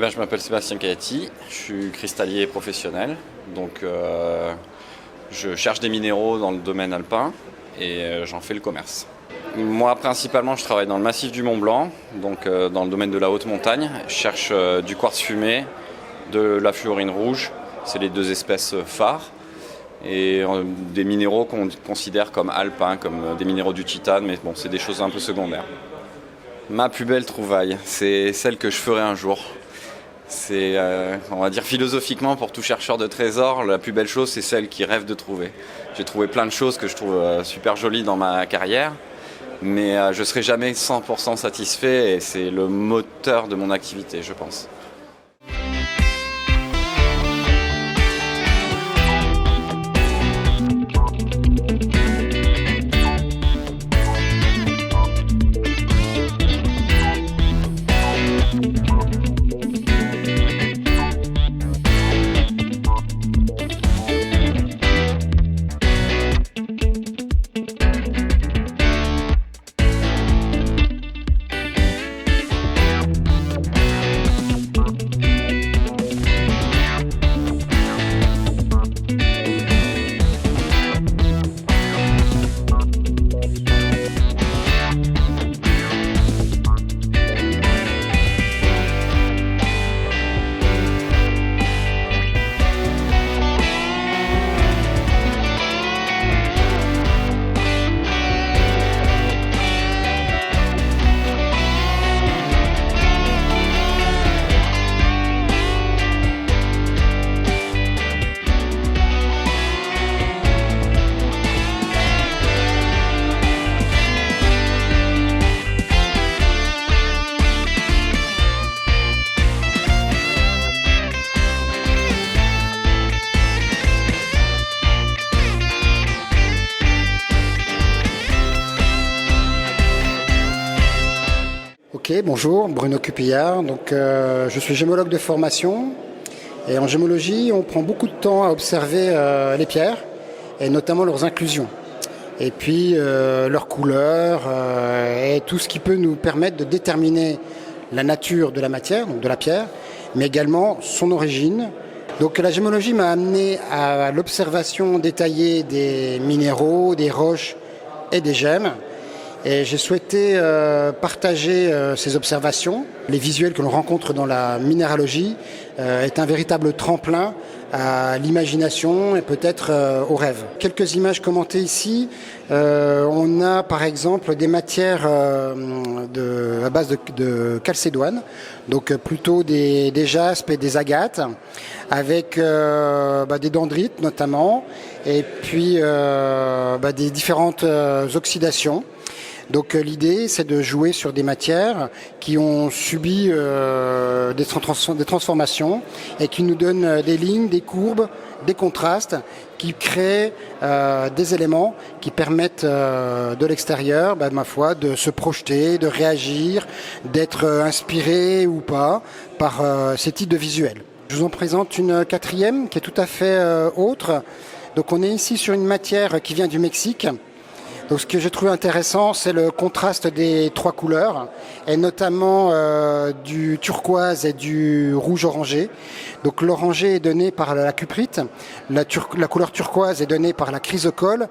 Je m'appelle Sébastien Cayati, je suis cristallier professionnel, donc je cherche des minéraux dans le domaine alpin et j'en fais le commerce. Moi principalement je travaille dans le massif du Mont Blanc, donc dans le domaine de la haute montagne. Je cherche du quartz fumé, de la fluorine rouge, c'est les deux espèces phares, et des minéraux qu'on considère comme alpins, comme des minéraux du titane, mais bon, c'est des choses un peu secondaires. Ma plus belle trouvaille, c'est celle que je ferai un jour. C'est, on va dire philosophiquement, pour tout chercheur de trésors, la plus belle chose, c'est celle qu'il rêve de trouver. J'ai trouvé plein de choses que je trouve super jolies dans ma carrière, mais je ne serai jamais 100% satisfait et c'est le moteur de mon activité, je pense. Ok, bonjour, Bruno Cupillard. Donc, je suis gémologue de formation et en gémologie, on prend beaucoup de temps à observer les pierres et notamment leurs inclusions. Et puis leurs couleurs et tout ce qui peut nous permettre de déterminer la nature de la matière, donc de la pierre, mais également son origine. Donc la gémologie m'a amené à l'observation détaillée des minéraux, des roches et des gemmes. Et j'ai souhaité partager ces observations. Les visuels que l'on rencontre dans la minéralogie est un véritable tremplin à l'imagination et peut-être au rêve. Quelques images commentées ici. On a par exemple des matières à base de calcédoine, donc plutôt des jaspes et des agates, avec des dendrites notamment, et puis des différentes oxydations. Donc l'idée, c'est de jouer sur des matières qui ont subi des transformations et qui nous donnent des lignes, des courbes, des contrastes qui créent des éléments qui permettent de l'extérieur, ma foi, de se projeter, de réagir, d'être inspiré ou pas par ces types de visuels. Je vous en présente une quatrième qui est tout à fait autre. Donc on est ici sur une matière qui vient du Mexique. Donc ce que j'ai trouvé intéressant, c'est le contraste des trois couleurs, et notamment du turquoise et du rouge orangé. Donc l'orangé est donné par la cuprite, la couleur turquoise est donnée par la chrysocole.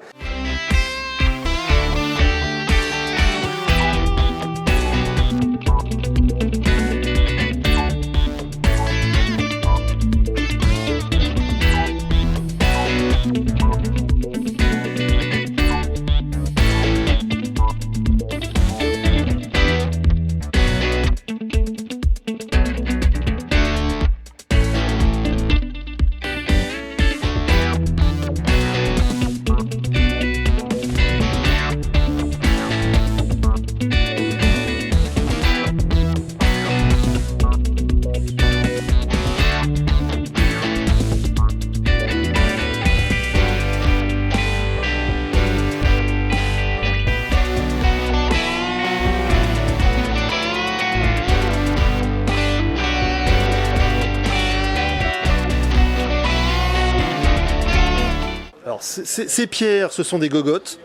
Alors, ces pierres, ce sont des gogottes.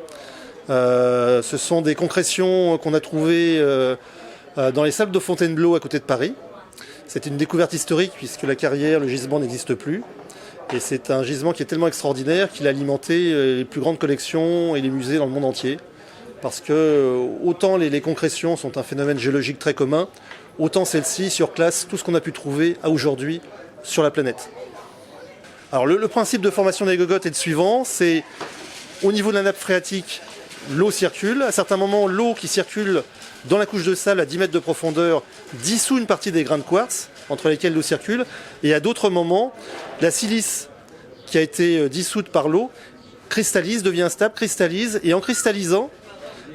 Ce sont des concrétions qu'on a trouvées dans les sables de Fontainebleau à côté de Paris. C'est une découverte historique puisque la carrière, le gisement n'existe plus. Et c'est un gisement qui est tellement extraordinaire qu'il a alimenté les plus grandes collections et les musées dans le monde entier. Parce que autant les concrétions sont un phénomène géologique très commun, autant celle-ci surclasse tout ce qu'on a pu trouver à aujourd'hui sur la planète. Alors le principe de formation des gogottes est le suivant, c'est au niveau de la nappe phréatique, l'eau circule. À certains moments, l'eau qui circule dans la couche de sable à 10 mètres de profondeur dissout une partie des grains de quartz entre lesquels l'eau circule. Et à d'autres moments, la silice qui a été dissoute par l'eau cristallise, devient stable, cristallise. Et en cristallisant,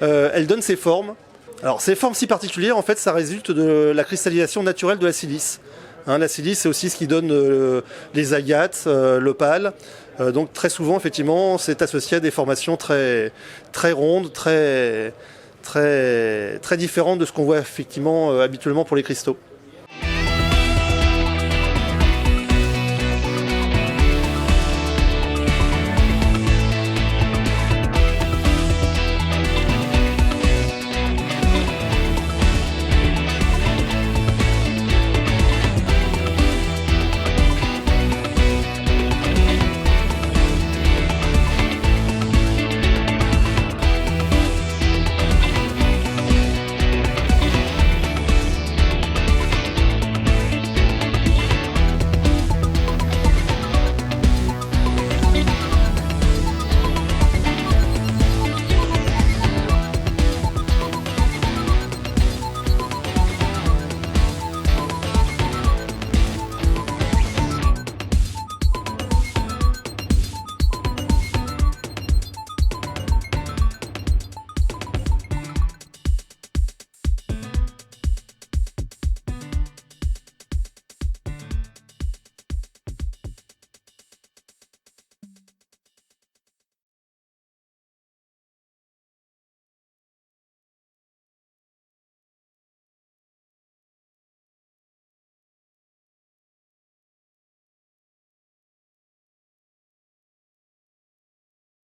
elle donne ses formes. Alors ces formes si particulières, en fait, ça résulte de la cristallisation naturelle de la silice. La silice, c'est aussi ce qui donne les agates, l'opale. Donc très souvent, effectivement, c'est associé à des formations très, très rondes, très différentes de ce qu'on voit effectivement habituellement pour les cristaux.